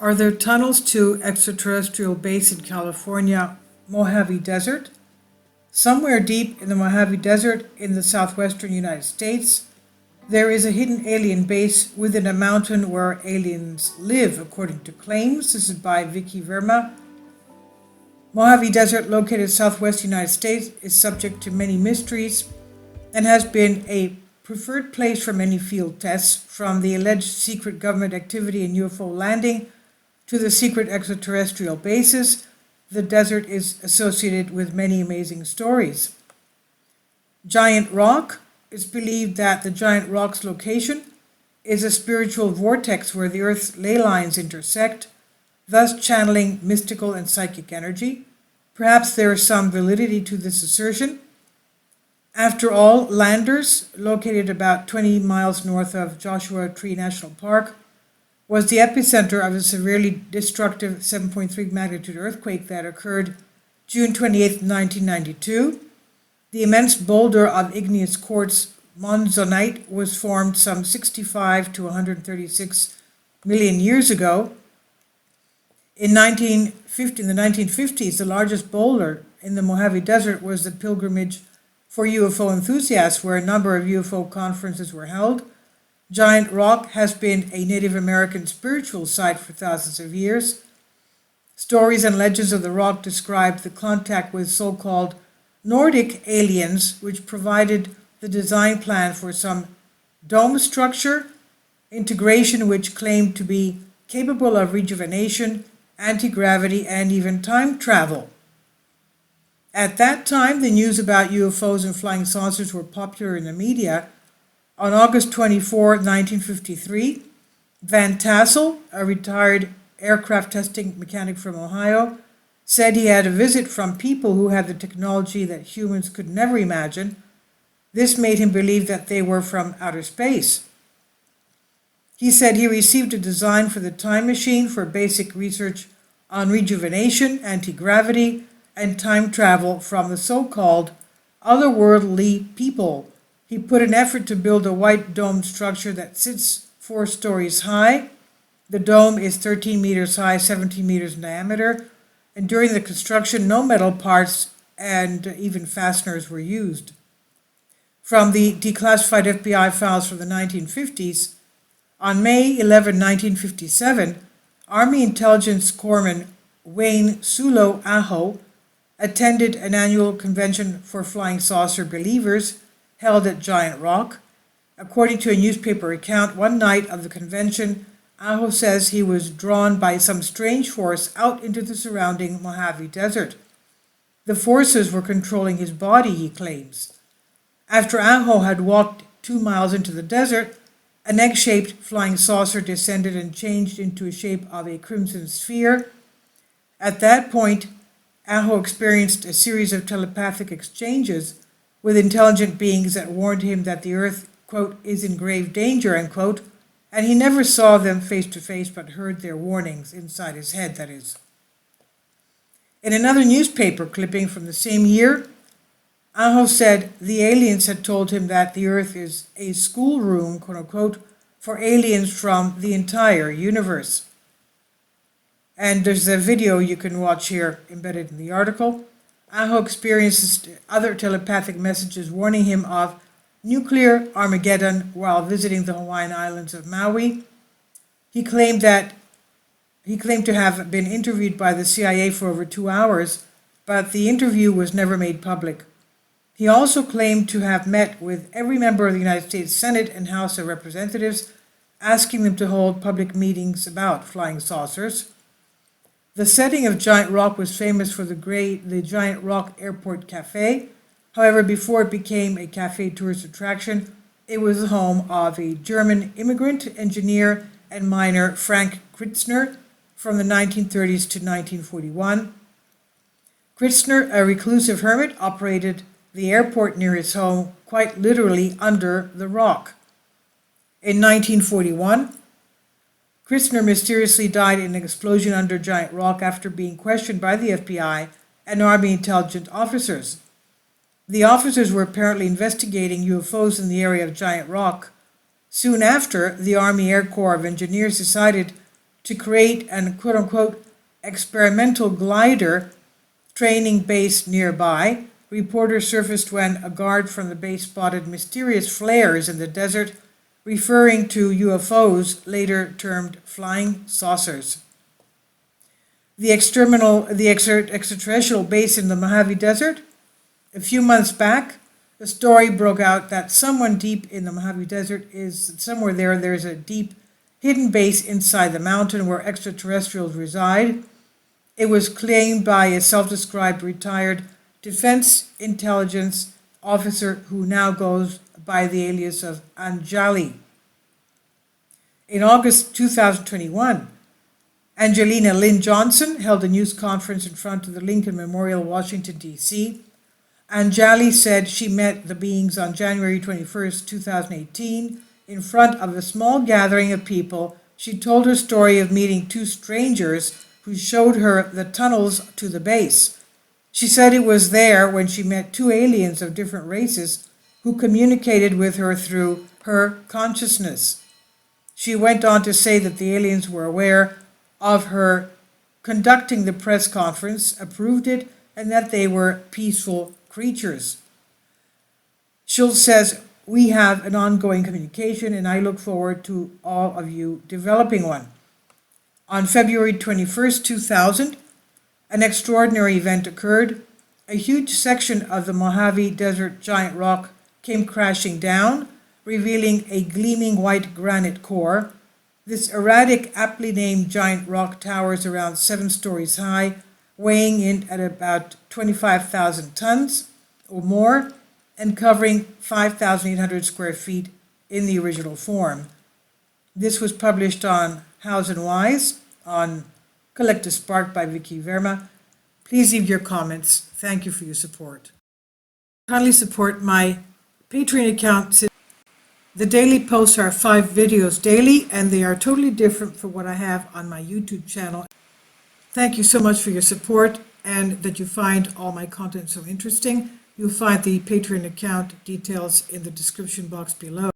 Are there tunnels to extraterrestrial base in California, Mojave Desert? Somewhere deep in the Mojave Desert in the southwestern United States, there is a hidden alien base within a mountain where aliens live, according to claims. This is by Vicky Verma. Mojave Desert, located southwest United States, is subject to many mysteries and has been a preferred place for many field tests, from the alleged secret government activity in UFO landing to the secret extraterrestrial bases. The desert is associated with many amazing stories. Giant Rock. It's believed that the Giant Rock's location is a spiritual vortex where the Earth's ley lines intersect, thus channeling mystical and psychic energy. Perhaps there is some validity to this assertion. After all, Landers, located about 20 miles north of Joshua Tree National Park, was the epicenter of a severely destructive 7.3 magnitude earthquake that occurred June 28, 1992. The immense boulder of igneous quartz monzonite was formed some 65 to 136 million years ago. In the 1950s, the largest boulder in the Mojave Desert was the pilgrimage for UFO enthusiasts, where a number of UFO conferences were held. Giant Rock has been a Native American spiritual site for thousands of years. Stories and legends of the rock describe the contact with so-called Nordic aliens, which provided the design plan for some dome structure, integration which claimed to be capable of rejuvenation, anti-gravity, and even time travel. At that time, the news about UFOs and flying saucers were popular in the media. On August 24, 1953, Van Tassel, a retired aircraft testing mechanic from Ohio, said he had a visit from people who had the technology that humans could never imagine. This made him believe that they were from outer space. He said he received a design for the time machine for basic research on rejuvenation, anti-gravity, and time travel from the so-called otherworldly people. He put an effort to build a white dome structure that sits 4 stories high. The dome is 13 meters high, 17 meters in diameter, and during the construction, no metal parts and even fasteners were used. From the declassified FBI files from the 1950s, on May 11, 1957, Army Intelligence Corpsman Wayne Sulo Aho attended an annual convention for flying saucer believers held at Giant Rock. According to a newspaper account, one night of the convention, Aho says he was drawn by some strange force out into the surrounding Mojave Desert. The forces were controlling his body, he claims. After Aho had walked 2 miles into the desert, an egg-shaped flying saucer descended and changed into a shape of a crimson sphere. At that point, Aho experienced a series of telepathic exchanges with intelligent beings that warned him that the Earth, quote, is in grave danger, unquote, and he never saw them face to face but heard their warnings inside his head, that is. In another newspaper clipping from the same year, Aho said the aliens had told him that the Earth is a schoolroom, quote unquote, for aliens from the entire universe. And there's a video you can watch here embedded in the article. Aho experiences other telepathic messages warning him of nuclear Armageddon while visiting the Hawaiian islands of Maui. He claimed to have been interviewed by the CIA for over 2 hours, but the interview was never made public. He also claimed to have met with every member of the United States Senate and House of Representatives, asking them to hold public meetings about flying saucers. The setting of Giant Rock was famous for the Giant Rock Airport Cafe. However, before it became a cafe tourist attraction, it was the home of a German immigrant, engineer, and miner, Frank Kritzner, from the 1930s to 1941. Kritzner, a reclusive hermit, operated the airport near his home, quite literally under the rock. In 1941, Kritzner mysteriously died in an explosion under Giant Rock after being questioned by the FBI and Army intelligence officers. The officers were apparently investigating UFOs in the area of Giant Rock. Soon after, the Army Air Corps of Engineers decided to create an quote-unquote experimental glider training base nearby. Reporters surfaced when a guard from the base spotted mysterious flares in the desert, referring to UFOs, later termed flying saucers. The extraterrestrial base in the Mojave Desert. A few months back, the story broke out that someone deep in the Mojave Desert is somewhere there's a deep hidden base inside the mountain where extraterrestrials reside. It was claimed by a self-described retired defense intelligence officer who now goes by the alias of Anjali. In August 2021, Angelina Lynn Johnson held a news conference in front of the Lincoln Memorial, Washington, D.C. Anjali said she met the beings on January 21st, 2018, in front of a small gathering of people. She told her story of meeting two strangers who showed her the tunnels to the base. She said it was there when she met two aliens of different races who communicated with her through her consciousness. She went on to say that the aliens were aware of her conducting the press conference, approved it, and that they were peaceful creatures. Schultz says, "We have an ongoing communication, and I look forward to all of you developing one." On February 21st, 2000, an extraordinary event occurred. A huge section of the Mojave Desert giant rock came crashing down, revealing a gleaming white granite core. This erratic, aptly named giant rock towers around 7 stories high, weighing in at about 25,000 tons or more, and covering 5,800 square feet in the original form. This was published on House and Wise on Collective Spark by Vicky Verma. Please leave your comments. Thank you for your support. Kindly support my Patreon account. The daily posts are 5 videos daily, and they are totally different from what I have on my YouTube channel. Thank you so much for your support and that you find all my content so interesting. You'll find the Patreon account details in the description box below.